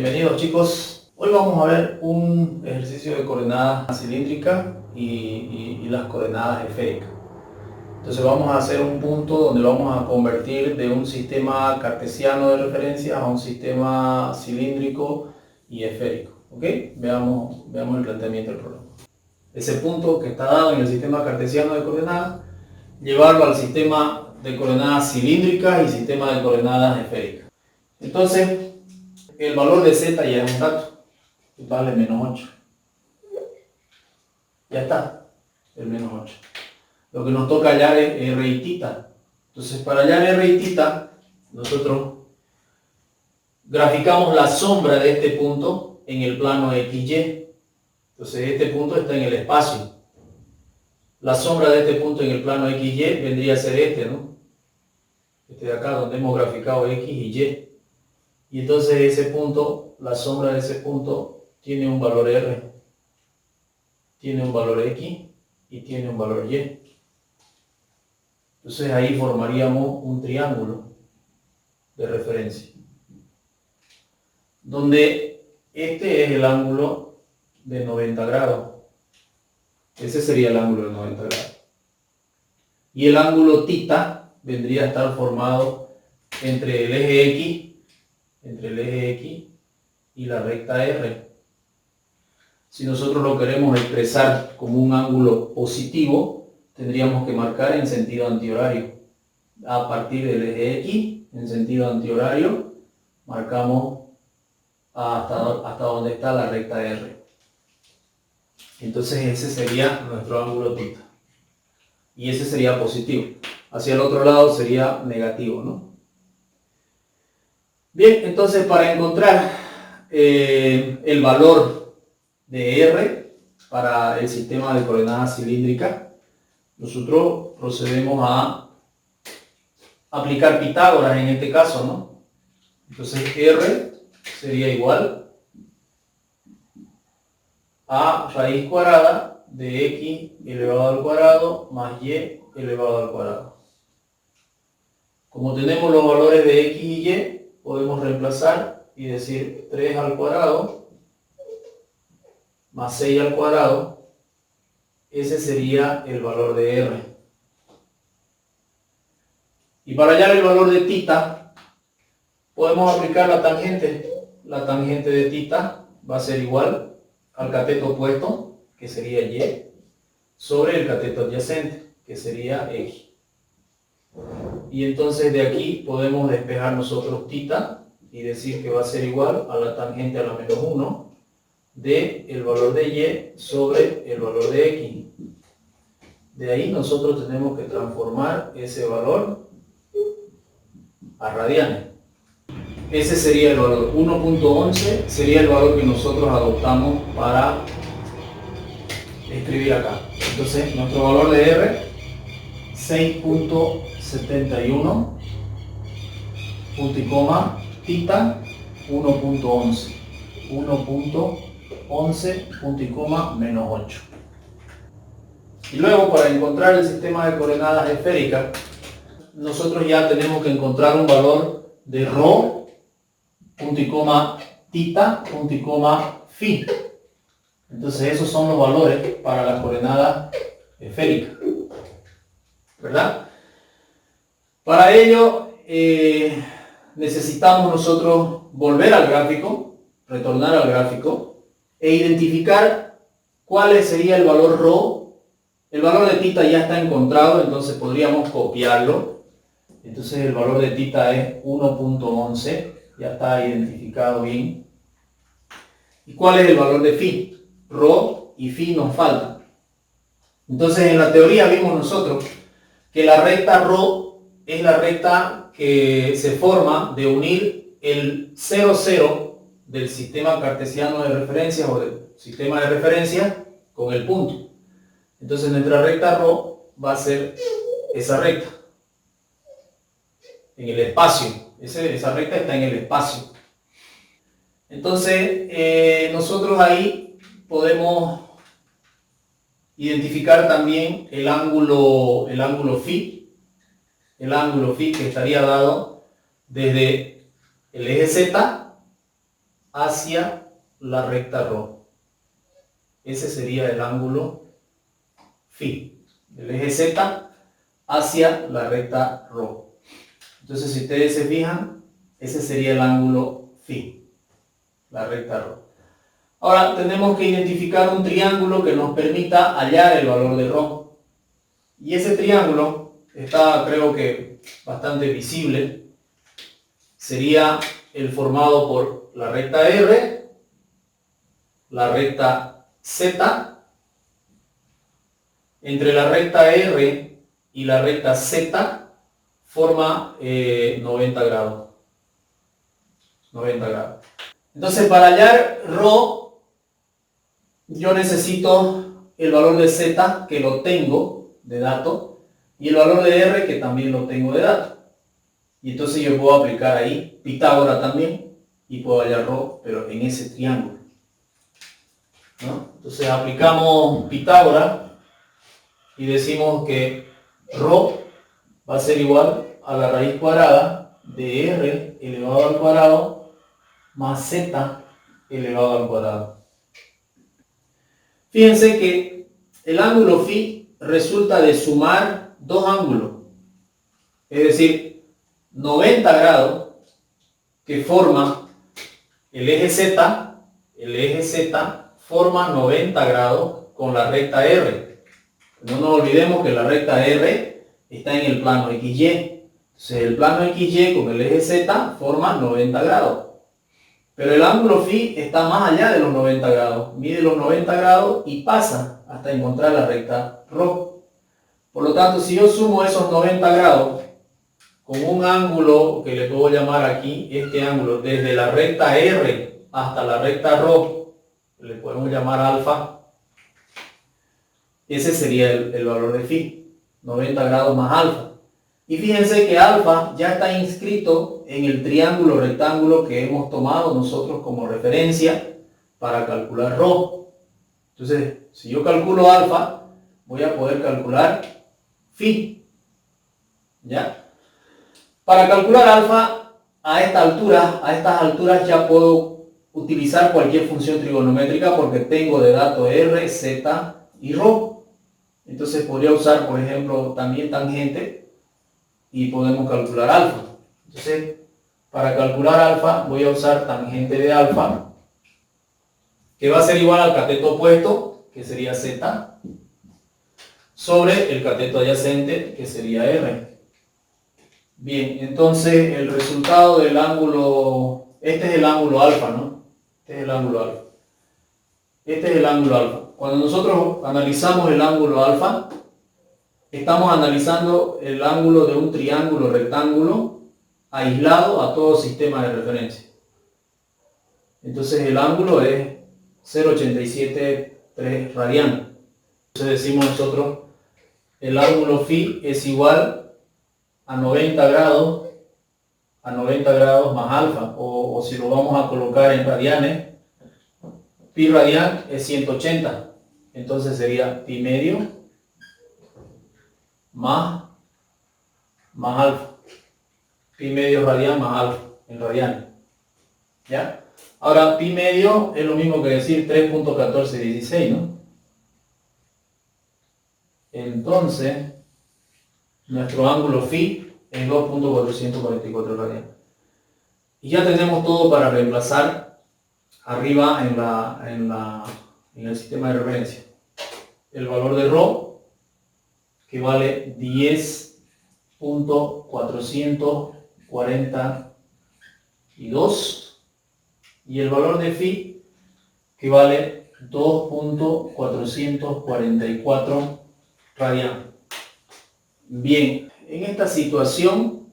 Bienvenidos chicos. Hoy vamos a ver un ejercicio de coordenadas cilíndricas y las coordenadas esféricas. Entonces vamos a hacer un punto donde vamos a convertir de un sistema cartesiano de referencia a un sistema cilíndrico y esférico. ¿Ok? Veamos el planteamiento del problema. Ese punto que está dado en el sistema cartesiano de coordenadas, llevarlo al sistema de coordenadas cilíndricas y sistema de coordenadas esféricas. Entonces, el valor de z ya es un dato, vale -8. Ya está, el -8. Lo que nos toca hallar es r y θ. Entonces, para hallar r y θ, nosotros graficamos la sombra de este punto en el plano XY. Entonces, este punto está en el espacio. La sombra de este punto en el plano XY vendría a ser este, ¿no? Este de acá, donde hemos graficado X y Y. Y entonces ese punto, la sombra de ese punto, tiene un valor R, tiene un valor X y tiene un valor Y. Entonces ahí formaríamos un triángulo de referencia, donde este es el ángulo de 90 grados. Ese sería el ángulo de 90 grados. Y el ángulo θ vendría a estar formado entre el eje X y la recta R. Si nosotros lo queremos expresar como un ángulo positivo, tendríamos que marcar en sentido antihorario. A partir del eje X, en sentido antihorario, marcamos hasta donde está la recta R. Entonces ese sería nuestro ángulo θ. Y ese sería positivo. Hacia el otro lado sería negativo, ¿no? Bien, entonces para encontrar el valor de R para el sistema de coordenadas cilíndricas, nosotros procedemos a aplicar Pitágoras en este caso, ¿no? Entonces R sería igual a raíz cuadrada de X elevado al cuadrado más Y elevado al cuadrado. Como tenemos los valores de X y Y, podemos reemplazar y decir 3 al cuadrado más 6 al cuadrado. Ese sería el valor de R. Y para hallar el valor de θ, podemos aplicar la tangente. La tangente de θ va a ser igual al cateto opuesto, que sería Y, sobre el cateto adyacente, que sería X. Y entonces de aquí podemos despejar nosotros θ y decir que va a ser igual a la tangente a la -1 de el valor de Y sobre el valor de X. De ahí nosotros tenemos que transformar ese valor a radianes. Ese sería el valor 1.11, sería el valor que nosotros adoptamos para escribir acá. Entonces nuestro valor de R, 6.71, punto y coma, θ, 1.11, 1.11, punto y coma, -8. Y luego, para encontrar el sistema de coordenadas esféricas, nosotros ya tenemos que encontrar un valor de ρ, punto y coma, θ, punto y coma, φ. Entonces esos son los valores para las coordenadas esféricas, ¿verdad? Para ello necesitamos nosotros volver al gráfico, retornar al gráfico e identificar cuál sería el valor ρ. El valor de θ ya está encontrado, entonces podríamos copiarlo. Entonces el valor de θ es 1.11, ya está identificado bien. ¿Y cuál es el valor de φ? ρ y φ nos faltan. Entonces en la teoría vimos nosotros que la recta ρ es la recta que se forma de unir el 0, 0 del sistema cartesiano de referencia o del sistema de referencia con el punto. Entonces nuestra recta ρ va a ser esa recta en el espacio. Esa recta está en el espacio. Entonces nosotros ahí podemos identificar también el ángulo φ. El ángulo φ que estaría dado desde el eje Z hacia la recta ρ. Ese sería el ángulo φ, del eje Z hacia la recta ρ. Entonces, si ustedes se fijan, ese sería el ángulo φ, la recta ρ. Ahora tenemos que identificar un triángulo que nos permita hallar el valor de ρ. Y ese triángulo está, creo que, bastante visible. Sería el formado por la recta R, la recta Z. Entre la recta R y la recta Z forma 90 grados. 90 grados. Entonces, para hallar ρ, yo necesito el valor de Z, que lo tengo de dato, y el valor de R, que también lo tengo de dato. Y entonces yo puedo aplicar ahí Pitágoras también, y puedo hallar ρ, pero en ese triángulo, ¿no? Entonces aplicamos Pitágoras y decimos que ρ va a ser igual a la raíz cuadrada de R elevado al cuadrado más Z elevado al cuadrado. Fíjense que el ángulo φ resulta de sumar dos ángulos, es decir, 90 grados que forma el eje Z forma 90 grados con la recta R. No nos olvidemos que la recta R está en el plano XY. Entonces el plano XY con el eje Z forma 90 grados. Pero el ángulo φ está más allá de los 90 grados. Mide los 90 grados y pasa hasta encontrar la recta ρ. Por lo tanto, si yo sumo esos 90 grados con un ángulo que le puedo llamar aquí, este ángulo, desde la recta R hasta la recta ρ, le podemos llamar alfa, ese sería el valor de φ, 90 grados más alfa. Y fíjense que alfa ya está inscrito en el triángulo rectángulo que hemos tomado nosotros como referencia para calcular ρ. Entonces, si yo calculo alfa, voy a poder calcular φ. ¿Ya? Para calcular alfa a estas alturas ya puedo utilizar cualquier función trigonométrica porque tengo de dato R, Z y ρ. Entonces podría usar, por ejemplo, también tangente y podemos calcular alfa. Entonces, para calcular alfa voy a usar tangente de alfa, que va a ser igual al cateto opuesto, que sería Z, sobre el cateto adyacente, que sería R. Bien, entonces el resultado del ángulo, este es el ángulo alfa, ¿no? Este es el ángulo alfa. Este es el ángulo alfa. Cuando nosotros analizamos el ángulo alfa, estamos analizando el ángulo de un triángulo rectángulo aislado a todo sistema de referencia. Entonces el ángulo es 0,873 radianes. Entonces decimos nosotros, el ángulo φ es igual a 90 grados más alfa, o si lo vamos a colocar en radianes, pi radian es 180, entonces sería pi medio más alfa, pi medio radian más alfa en radianes. ¿Ya? Ahora pi medio es lo mismo que decir 3.1416, ¿no? Entonces nuestro ángulo φ es 2.444 radianes. Y ya tenemos todo para reemplazar arriba en el sistema de referencia. El valor de ρ, que vale 10.442, y el valor de φ, que vale 2.444 radianes. Bien, en esta situación,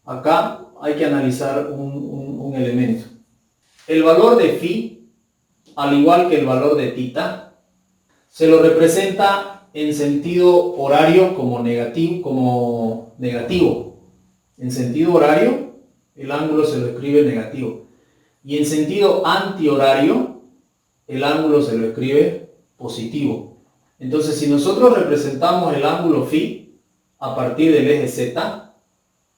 acá hay que analizar un elemento. El valor de φ, al igual que el valor de θ, se lo representa en sentido horario como negativo. En sentido horario, el ángulo se lo escribe negativo. Y en sentido antihorario, el ángulo se lo escribe positivo. Entonces, si nosotros representamos el ángulo φ a partir del eje Z,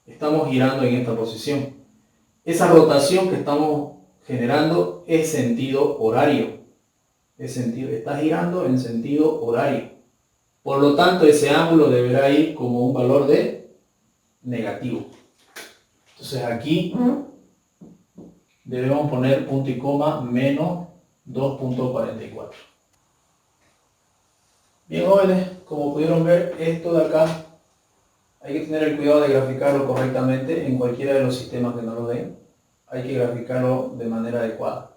estamos girando en esta posición. Esa rotación que estamos generando es sentido horario. Está girando en sentido horario. Por lo tanto, ese ángulo deberá ir como un valor de negativo. Entonces aquí debemos poner punto y coma menos 2.44. Bien, jóvenes, como pudieron ver, esto de acá hay que tener el cuidado de graficarlo correctamente en cualquiera de los sistemas que nos lo den. Hay que graficarlo de manera adecuada.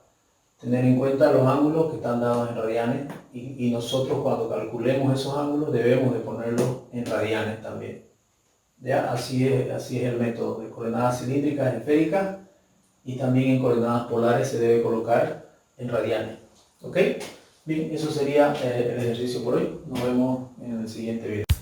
Tener en cuenta los ángulos que están dados en radianes y nosotros cuando calculemos esos ángulos debemos de ponerlos en radianes también. ¿Ya? Así es el método de coordenadas cilíndricas esféricas y también en coordenadas polares se debe colocar en radianes. ¿Ok? Bien, eso sería el ejercicio por hoy. Nos vemos en el siguiente video.